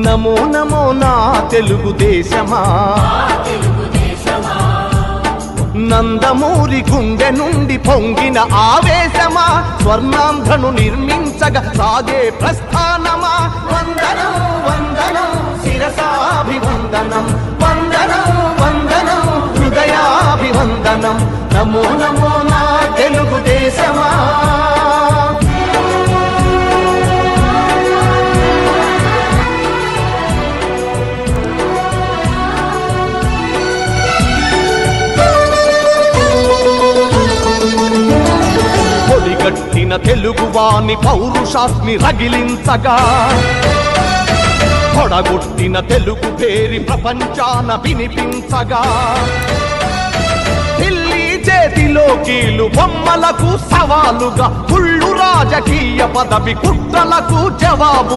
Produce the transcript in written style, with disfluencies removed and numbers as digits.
నమో నమో నా తెలుగుదేశమా, నందమూరి గుండె నుండి పొంగిన ఆవేశమా, స్వర్ణాంధ్రను నిర్మించగా సాగే ప్రస్థానమా. వందనం వందనం శిరసాభివందనం, వందనం వందనం హృదయాభివందనం. నమో నమో నా తెలుగుదేశమా. పొడిగట్టిన తెలుగువాని పౌరుషాస్మి రగిలించగా, పొడగొట్టిన తెలుగు పేరి ప్రపంచాన వినిపించగా, ఢిల్లీ చేతిలో కీలు బొమ్మలకు సవాలుగా, కుళ్ళు రాజకీయ పదవి కుట్రలకు జవాబు